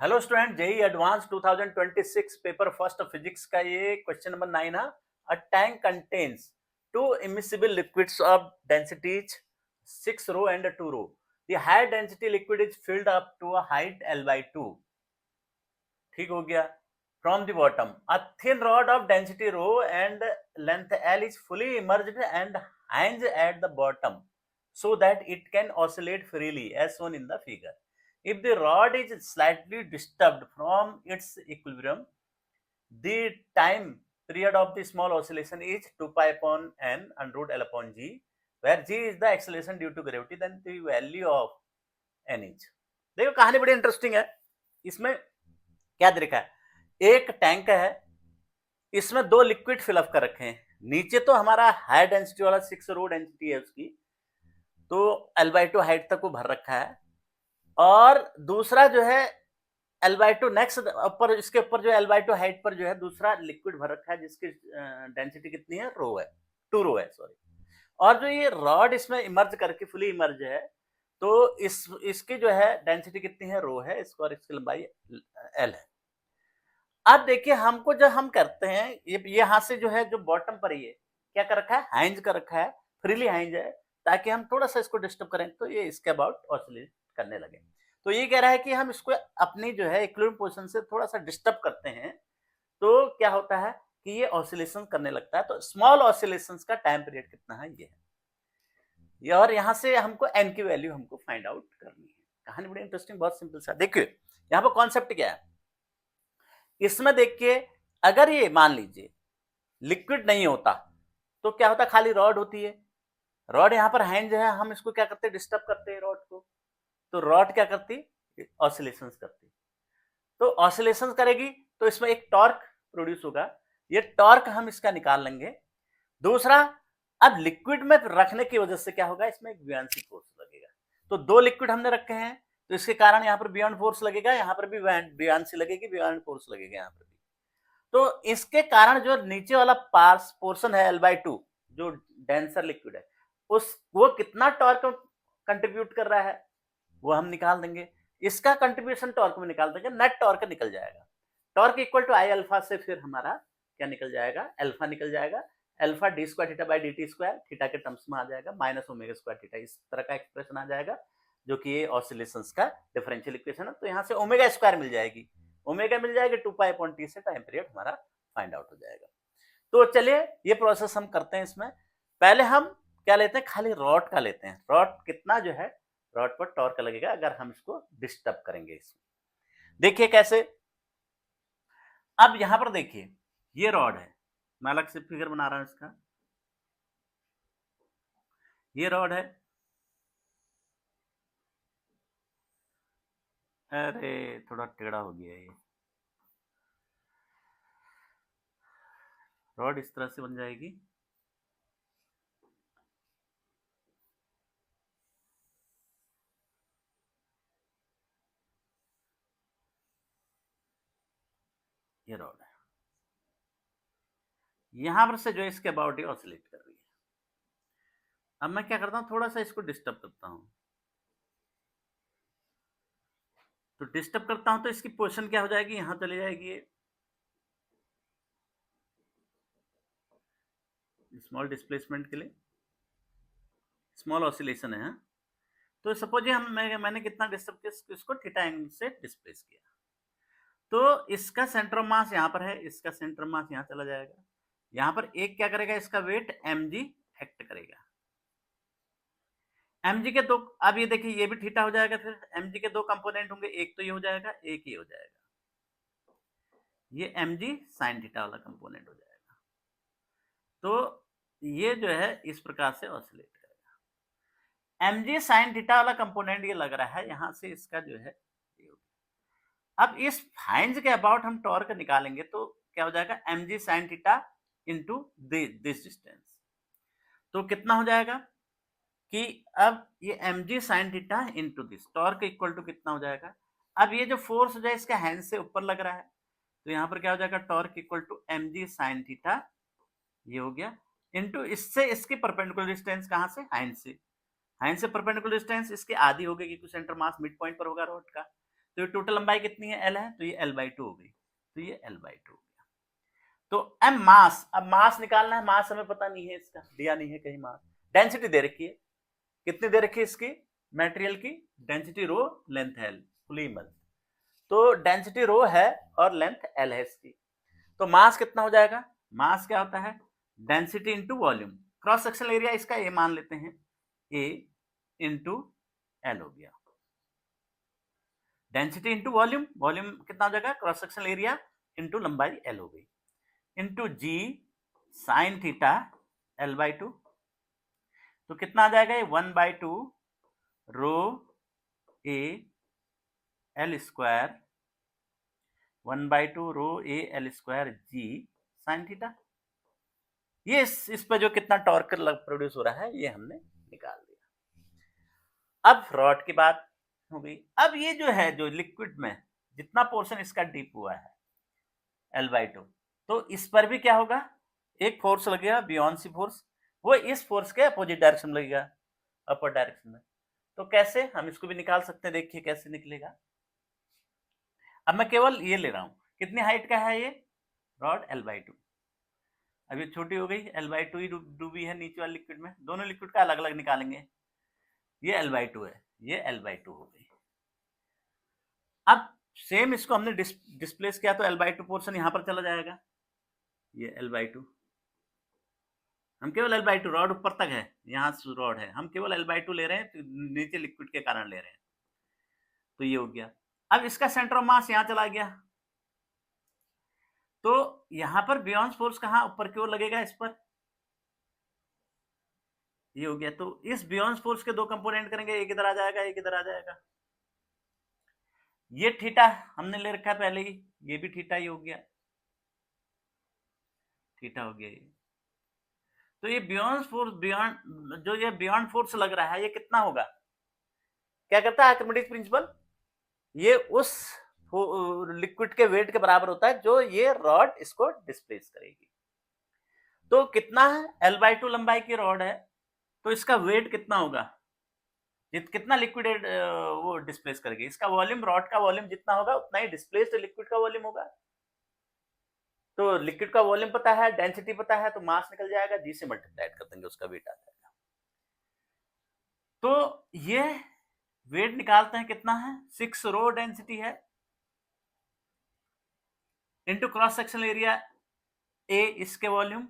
Hello student, JEE advance 2026 paper first physics का ये question number 9 है। A tank contains two immiscible liquids of densities 6 rho and 2 rho. The high density liquid is filled up to a height L/2। ठीक हो गया। From the bottom a thin rod of density rho and length L is fully immersed and hangs at the bottom so that it can oscillate freely as shown in the figure. If the rod is slightly disturbed from its equilibrium, the time period of the small oscillation is 2 pi upon n under root L upon g, where g is the acceleration due to gravity, then the value of n is। देखो कहानी बड़ी interesting है। इसमें क्या दे रखा है, एक tank है, इसमें दो लिक्विड फिलअप कर रखे हैं। नीचे तो हमारा हाई डेंसिटी वाला 6 रो डेंसिटी है उसकी, तो L/2 हाइट तक वो भर रखा है। और दूसरा जो है L/2 नेक्स्ट ऊपर, इसके ऊपर जो L/2 हाइट पर जो है दूसरा लिक्विड भर रखा है, जिसकी डेंसिटी कितनी है, रो है, 2 रो है सॉरी। और जो ये रॉड इसमें इमर्ज करके फुली इमर्ज है, तो इसकी जो है डेंसिटी कितनी है, रो है, इसको, और इसकी लंबाई L है। अब देखिए हमको जब हम करते हैं ये यहाँ से जो है, जो बॉटम पर ये क्या कर रखा है, हैंज कर रखा है, फ्रीली हैंज है, ताकि हम थोड़ा सा इसको डिस्टर्ब करें तो ये इसके अबाउट ऑसिलेट करने लगे। तो ये कह रहा है कि हम इसको अपनी जो है इक्विलिब्रियम पोजीशन से थोड़ा सा डिस्टर्ब करते हैं, तो क्या होता है कि ये ऑसिलेशन करने लगता है। तो स्मॉल ऑसिलेशंस का टाइम पीरियड कितना है, ये है ये। और यहाँ से हमको एन की वैल्यू हमको फाइंड आउट करनी है। कहानी बड़ी इंटरेस्टिंग, बहुत सिंपल सा। देखिए यहाँ पर कॉन्सेप्ट क्या है, इसमें देखिए, अगर ये मान लीजिए लिक्विड नहीं होता तो क्या होता, खाली रॉड होती है। रॉड यहाँ पर हैंड जो है, हम इसको क्या करते हैं, डिस्टर्ब करते हैं रॉड को, तो रॉड क्या करती, ऑसिलेशंस करती। तो ऑसिलेशंस करेगी तो इसमें एक टॉर्क प्रोड्यूस होगा, ये टॉर्क हम इसका निकाल लेंगे। दूसरा, अब लिक्विड में रखने की वजह से क्या होगा, इसमें एक बुयांसी फोर्स लगेगा। तो दो लिक्विड हमने रखे हैं, तो इसके कारण यहाँ पर बियॉन्ड फोर्स लगेगा, यहाँ पर भी बुयांसी लगेगी, बियॉन्ड फोर्स लगेगा यहाँ पर भी। तो इसके कारण जो नीचे वाला पार्स पोर्शन है L/2, जो डेंसर लिक्विड है, उस वो कितना टॉर्क कंट्रीब्यूट कर रहा है वो हम निकाल देंगे। इसका कंट्रीब्यूशन टॉर्क में निकाल देंगे, नेट टॉर्क निकल जाएगा। Torque equal to I alpha से फिर हमारा क्या निकल जाएगा, अल्फा निकल जाएगा। Alpha D square theta by D T square, theta के टर्म्स में आ जाएगा, माइनस ओमेगा स्क्वायर थीटा, इस तरह का एक्सप्रेशन आ जाएगा, जो कि ये ऑसिलेशंस का डिफरेंशियल इक्वेशन है। तो यहाँ से ओमेगा स्क्वायर मिल जाएगी, ओमेगा मिल जाएगी, 2 पाई अपॉन टी से टाइम पीरियड हमारा फाइंड आउट हो जाएगा। तो चलिए ये प्रोसेस हम करते हैं। इसमें पहले हम क्या लेते हैं, खाली रॉड का लेते हैं। रॉड कितना जो है, रॉड पर टॉर्क लगेगा अगर हम इसको डिस्टर्ब करेंगे। इसमें देखिए कैसे, अब यहां पर देखिए ये रॉड है, मैं अलग से फिगर बना रहा हूं इसका, ये रॉड है। अरे थोड़ा टेढ़ा हो गया ये, रॉड इस तरह से बन जाएगी। ये रॉड है, यहां पर से जो है इसके अबाउट ऑसिलेट कर रही है। अब मैं क्या करता हूं, थोड़ा सा इसको डिस्टर्ब करता हूं। तो डिस्टर्ब करता हूं तो इसकी पोजीशन क्या हो जाएगी, यहां चली जाएगी ये स्मॉल डिस्प्लेसमेंट के लिए, स्मॉल ऑसिलेशन है। तो सपोज हम मैंने कितना डिस्टर्ब किया, इसको थीटा एंगल से डिस्प्लेस किया, तो इसका सेंटर ऑफ मास यहाँ पर है, इसका सेंटर ऑफ मास यहाँ चला जाएगा। यहाँ पर एक क्या करेगा, इसका वेट mg एक्ट करेगा। mg के दो, अब ये देखिए ये भी थीटा हो जाएगा, फिर mg के दो कंपोनेंट होंगे, एक तो ये हो जाएगा, एक ये हो जाएगा, ये mg साइन थीटा वाला कंपोनेंट हो जाएगा। तो ये जो है इस प्रकार से ऑसिलेट करेगा। mg साइन थीटा वाला कंपोनेंट ये लग रहा है, यहाँ से इसका जो है ये हो गया। अब इस फाइंज के अबाउट हम टॉर्क निकालेंगे, तो क्या हो जाएगा, mg sine theta into this distance. तो कितना हो जाएगा कि अब ये mg sine theta into this torque equal to कितना हो जाएगा। अब ये जो फोर्स जो है इसका हैंड से ऊपर लग रहा है, तो यहाँ पर क्या हो जाएगा, torque equal to mg sine theta, ये हो गया, इंटू इससे इसकी परपेंडिकुलर डिस्टेंस, कहाँ से, हैंड से। हैंड से परपेंडिकुलर डिस्टेंस इसके आधी हो गई, क्योंकि सेंटर मास मिड पॉइंट पर होगा रॉड का। तो ये टोटल लंबाई कितनी है, एल है, तो ये L/2 हो गई, तो ये L/2 हो गया। तो m मास, अब मास निकालना है, मास हमें पता नहीं है, इसका दिया नहीं है कहीं मास। डेंसिटी दे रखी है, कितनी दे रखी है इसकी मटेरियल की, डेंसिटी रो लेंथ एल, कुलीमल। तो डेंसिटी रो है और लेंथ एल है इसकी, तो मास कितना हो जाएगा, मास क्या होता है, density into volume, cross sectional area इसका ए मान लेते हैं, ए इंटू एल हो गया, डेंसिटी इंटू वॉल्यूम, वॉल्यूम कितना हो जाएगा, क्रॉस सेक्शनल एरिया इंटू लंबाई एल हो गई, इंटू जी साइन थीटा L/2, तो कितना आ जाएगा ये 1/2 rho A L square, 1/2 rho A L square G sine theta. ये इस पर जो कितना टॉर्क प्रोड्यूस हो रहा है ये हमने निकाल दिया। अब रॉड की बात हो गई। अब ये जो है, जो लिक्विड में जितना पोर्शन इसका डीप हुआ है L/2, तो इस पर भी क्या होगा, एक फोर्स लगेगा बियॉन्सी फोर्स, वो इस फोर्स के अपोजिट डायरेक्शन में लगेगा, अपर डायरेक्शन में। तो कैसे, हम इसको भी निकाल सकते हैं, देखिए कैसे निकलेगा। अब मैं केवल ये ले रहा हूं, कितनी हाइट का है ये रॉड, L/2। अब ये छोटी हो गई, L/2 ही डूबी है नीचे वाले लिक्विड में, दोनों लिक्विड का अलग अलग निकालेंगे, ये L/2 है, ये L/2 हो गई। अब सेम इसको हमने डिस्प्लेस किया तो L/2 पोर्शन यहां पर चला जाएगा, ये L/2, हम केवल L/2, रॉड ऊपर तक है, यहाँ रॉड है, हम केवल L/2 ले रहे हैं, तो नीचे लिक्विड के कारण ले रहे हैं, तो ये हो गया। अब इसका सेंटर ऑफ मास यहाँ चला गया, तो यहां पर बियॉन्ड फोर्स कहाँ, ऊपर की ओर लगेगा इस पर, ये हो गया। तो इस बियॉन्ड फोर्स के दो कंपोनेंट करेंगे, एक इधर आ जाएगा, एक इधर आ जाएगा। ये थीटा हमने ले रखा है पहले ही, ये भी थीटा ही हो गया, थीटा हो गया ये। तो ये बियॉन्ड फोर्स, बियॉन्ड जो ये बियॉन्ड फोर्स लग रहा है, ये कितना होगा, क्या करता है आर्किमिडीज प्रिंसिपल, ये उस लिक्विड के वेट के बराबर होता है जो ये रॉड इसको डिस्प्लेस करेगी। तो कितना है, L/2 लंबाई की रॉड है, तो इसका वेट कितना होगा, कितना लिक्विड वो डिस्प्लेस करेगी, इसका वॉल्यूम, रॉड का वॉल्यूम जितना होगा उतना ही डिस्प्लेस्ड लिक्विड का वॉल्यूम होगा। तो लिक्विड का वॉल्यूम पता है, डेंसिटी पता है, तो मास निकल जाएगा, जी से मल्टीप्लाई कर देंगे, उसका वेट आ जाएगा। तो ये वेट निकालते हैं, कितना है, 6 रो डेंसिटी है into cross sectional area A, इसके वॉल्यूम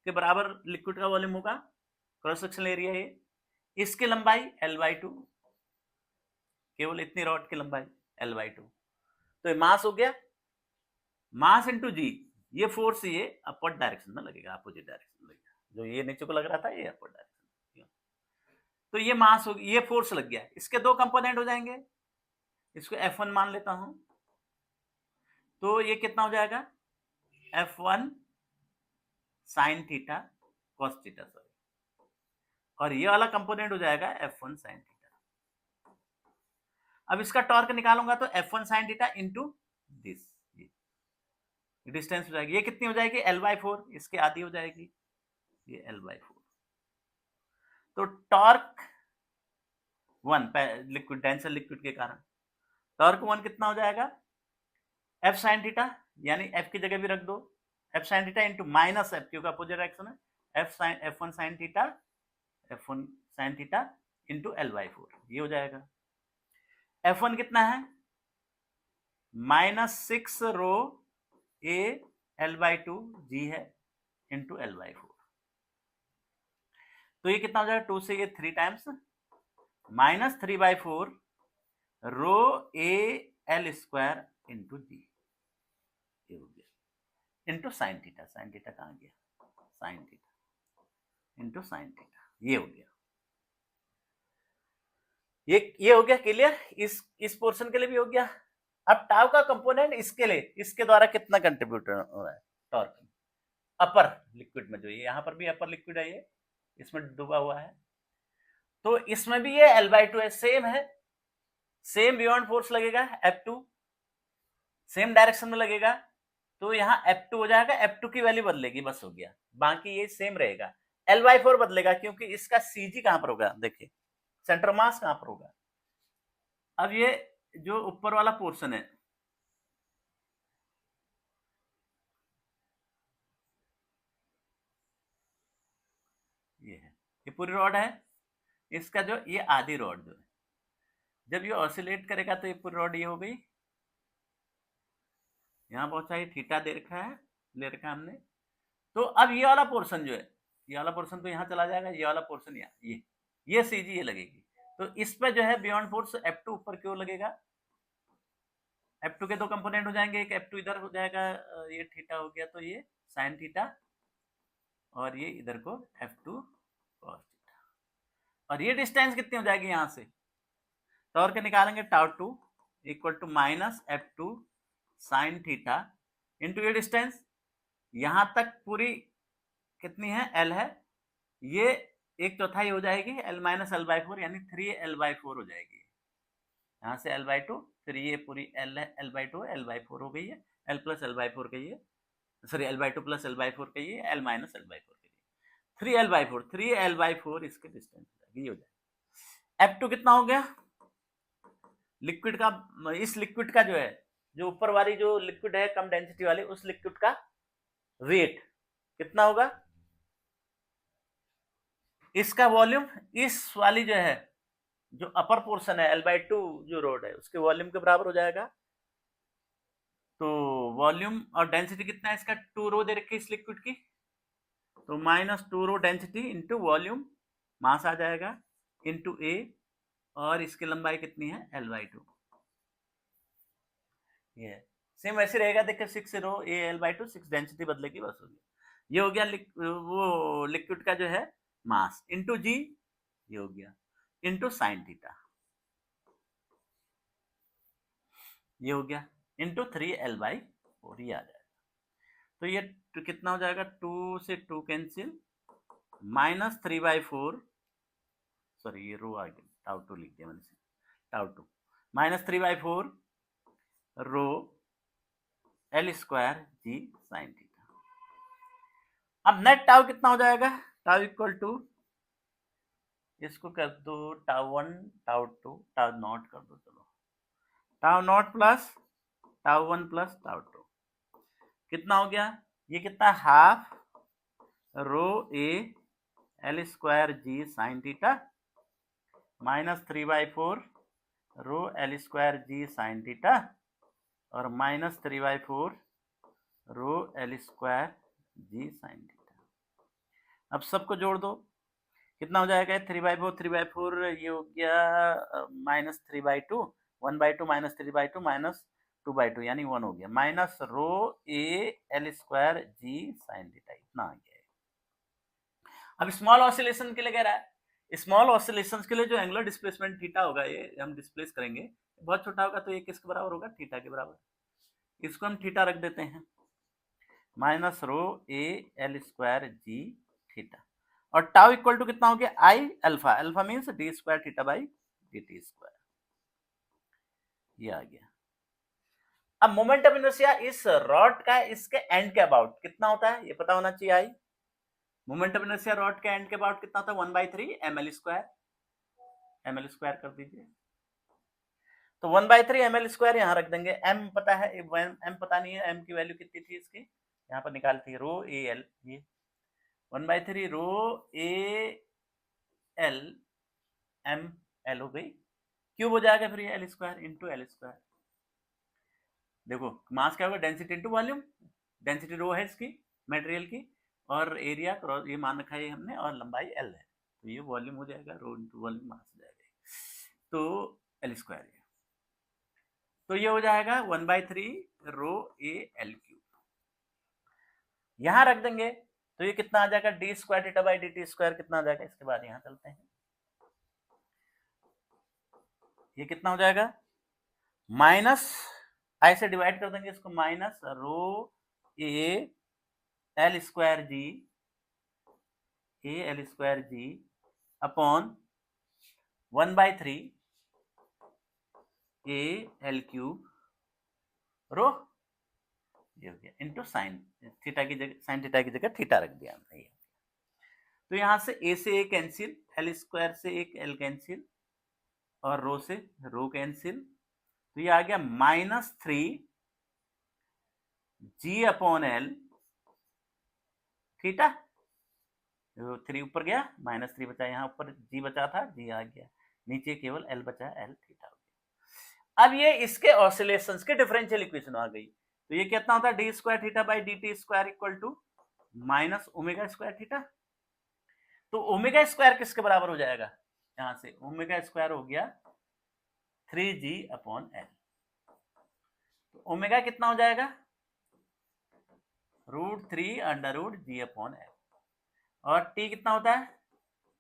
के बराबर लिक्विड का वॉल्यूम होगा, क्रॉस सेक्शनल एरिया ए, इसकी लंबाई L/2, केवल इतनी रॉड की लंबाई L/2, तो ये मास हो गया, मास इंटू जी, ये फोर्स ये अपवर्ड डायरेक्शन में लगेगा, अपोजिट डायरेक्शन में लगेगा, जो ये नीचे को लग रहा था ये अपवर्ड डायरेक्शन, तो ये मास हो, ये फोर्स लग गया, इसके दो कंपोनेंट हो जाएंगे, इसको F1 मान लेता हूं, तो ये कितना हो जाएगा, F1 sine theta cos theta, sorry, और ये वाला कंपोनेंट हो जाएगा F1 साइन थीटा। अब इसका टॉर्क निकालूंगा तो F1 sign theta into this, distance हो जाएगी, ये कितनी हो जाएगी, L/4, इसके आधी हो जाएगी, ये L/4। तो टॉर्क 1 लिक्विड, डेंसर लिक्विड के कारण टॉर्क 1 कितना हो जाएगा, F साइन थीटा, यानी F की जगह भी रख दो, F sign theta into minus F, क्योंकि अपोजिट डायरेक्शन है, F1 sine theta, F1 sign theta into L/4, ये हो जाएगा। F1 कितना है, -6 रो ए L/2 जी है इंटू L/4, तो ये कितना हो जाएगा, 2 से ये 3 times, -3/4 rho A L square into G, ये हो गया, into sine theta, sine theta कहाँ गया, sine theta into sine theta, ये हो गया, ये हो गया क्लियर, इस पोर्शन के लिए भी हो गया। अब टाउ का कंपोनेंट इसके लिए, इसके द्वारा कितना कंट्रीब्यूट हो रहा है टॉर्क, अपर लिक्विड में, जो ये यहां पर भी अपर लिक्विड है, ये इसमें डूबा हुआ है, तो इसमें भी ये L/2 है, सेम है, सेम बियॉन्ड फोर्स लगेगा F2, सेम डायरेक्शन में लगेगा, तो यहाँ F2 हो जाएगा, F2 की वैल्यू बदलेगी, बस हो गया, बाकी ये सेम रहेगा। L/4 बदलेगा क्योंकि इसका CG कहां पर होगा, देखिए सेंटर मास कहां पर होगा। अब ये जो ऊपर वाला पोर्शन है, ये है, ये पूरी रॉड है, इसका जो ये आधी रॉड जो है, जब ये ऑसिलेट करेगा तो ये पूरी रॉड ये हो गई, यहाँ पहुंचा, ये थीटा दे रखा है, ले रखा है हमने। तो अब ये वाला पोर्शन जो है, ये वाला पोर्शन तो यहाँ चला जाएगा, ये वाला पोर्शन यहाँ, ये सीजी ये लगेगी। तो इस पे जो है बियॉन्ड फोर्स F2 ऊपर क्यों लगेगा, F2 के दो कंपोनेंट हो जाएंगे, एक F2 इधर हो जाएगा, ये थीटा हो गया, तो ये साइन थीटा, और ये इधर को F2 cos थीटा, और ये डिस्टेंस कितनी हो जाएगी यहाँ से, तौर के निकालेंगे, τ2 equal to minus F2 sine theta into ये डिस्टेंस, यहां तक पूरी कितनी है, L है, ये एक चौथाई हो जाएगी, L माइनस L/4 यानी 3L/4 हो जाएगी, यहाँ से L/2, फिर ये पूरी L है, L/2 L/4 हो गई है, L प्लस L/4 का ये, सॉरी L/2 प्लस L/4 का ये, L माइनस L/4 का ये, 3L/4 इसके डिस्टेंस हो जाएगी, ये हो जाएगा। F2 कितना हो गया, लिक्विड का, इस लिक्विड का जो है, जो ऊपर वाली जो लिक्विड है कम डेंसिटी वाली, उस लिक्विड का वेट कितना होगा, इसका वॉल्यूम इस वाली जो है, जो अपर पोर्शन है L/2 जो रोड है, उसके वॉल्यूम के बराबर हो जाएगा। तो वॉल्यूम और डेंसिटी कितना है इसका, 2 रो दे रखी इस लिक्विड की, तो minus 2 rho density into volume, mass आ जाएगा, इंटू ए, और इसकी लंबाई कितनी है, L/2, ये सेम वैसे रहेगा, देखिए 6 रो ए L/2, 6 डेंसिटी बदलेगी, बस हो गया, ये हो गया वो लिक्विड का जो है मास, इंटू जी, ये हो गया, इंटू साइन थीटा, ये हो गया, इंटू 3L/4, ये आ जाएगा। तो ये कितना हो जाएगा, 2 से 2 कैंसिल, माइनस 3/4, सॉरी ये रो आ गया, τ2 लिख दिया मैंने, τ2 माइनस 3/4 रो L² जी साइन थीटा। अब नेट टाउ कितना हो जाएगा, टाउ इक्वल टू, इसको कर दो τ1 τ2 τ0 कर दो, चलो τ0 प्लस τ1 प्लस τ2 कितना हो गया, ये कितना, हाफ रो ए L² जी साइन थीटा माइनस 3/4 रो L² जी साइन थीटा और माइनस 3/4 रो L² जी साइन थीटा। अब सबको जोड़ दो, कितना हो जाएगा, 3/4 3/4, ये हो गया माइनस 3/2, 1/2 माइनस 3/2 माइनस 2/2 यानी 1 हो गया, माइनस रो ए L² जी साइन थीटा, इतना आ गया है। अब स्मॉल ऑसिलेशन के लिए कह रहा है, स्मॉल ऑसिलेशंस के लिए जो एंगुलर डिस्प्लेसमेंट थीटा होगा, ये हम डिस्प्लेस करेंगे, बहुत छोटा होगा, तो ये किसके बराबर होगा, थीटा के बराबर, इसको हम थीटा रख देते हैं, माइनस रो ए L² जी थीटा, और टाउ इक्वल टू कितना हो गया, आई alpha, alpha means d² theta by dt², ये आ गया। अब मोमेंट ऑफ इनर्शिया इस रॉड का इसके एंड के अबाउट कितना होता है, ये पता होना चाहिए। आई मोमेंट ऑफ इनर्शिया रॉड के एंड के अबाउट कितना होता है, 1/3 ml², ml² कर दीजिए, तो 1/3 ml² यहाँ रख देंगे, m पता है, m पता नहीं है, m की वैल्यू कितनी थी इसकी, यहाँ पर निकालती है, रो ए एल, ये 1/3 रो ए एल एम एल हो गई, क्यूब हो जाएगा फिर ये L² इंटू L², देखो मास क्या होगा, density into volume, density rho है इसकी मटेरियल की, और एरिया क्रॉस ये मान रखा है हमने, और लंबाई L है, तो ये वॉल्यूम हो जाएगा, रो इंटू वॉल्यूम मास हो जाएगा, तो L², तो ये हो जाएगा 1/3 रो ए L³ यहां रख देंगे, तो ये कितना आ जाएगा, d² थीटा बाई dt² कितना आ जाएगा, इसके बाद यहां चलते हैं, ये कितना हो जाएगा, माइनस आई से डिवाइड कर देंगे इसको, माइनस रो ए L² जी अपॉन 1/3 ए L³ रो, ये हो गया, इंटू साइन थीटा की जगह, साइन थीटा की जगह थीटा रख दिया हमने, ये तो यहां से ए से ए कैंसिल, L² से एक L कैंसिल, और रो से रो कैंसिल, तो ये आ गया -3 G/L थीटा। 3 ऊपर गया, -3 बचा, यहाँ ऊपर G बचा था, G आ गया, नीचे केवल L बचा, L थीटा हो गया। अब ये इसके ऑसिलेशंस के डिफरेंशियल इक्वेशन आ गई। तो ये कितना होता है, D square theta by D T square equal to minus omega square theta. तो ओमेगा स्क्वायर किसके बराबर हो जाएगा, यहां से ओमेगा स्क्वायर हो गया 3G/L। तो ओमेगा कितना हो जाएगा, √3 √G/L। और टी कितना होता है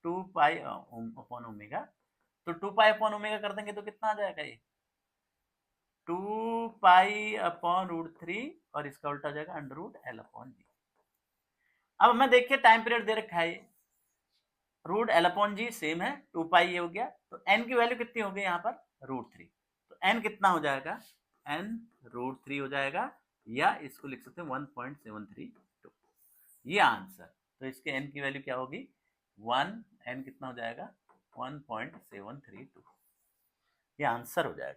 2π/ओमेगा। तो 2π/ओमेगा कर देंगे तो कितना आ जाएगा, ये 2π/√3 और इसका उल्टा हो जाएगा √L/G। अब हमें देखिए टाइम पीरियड दे रखा है, √L/G सेम है, 2π ये हो गया, तो n की वैल्यू कितनी हो गई यहाँ पर √3। तो n कितना हो जाएगा, n √3 हो जाएगा, या इसको लिख सकते हैं 1.732, ये आंसर। तो इसके n की वैल्यू क्या होगी, n कितना हो जाएगा 1.732, ये आंसर हो जाएगा।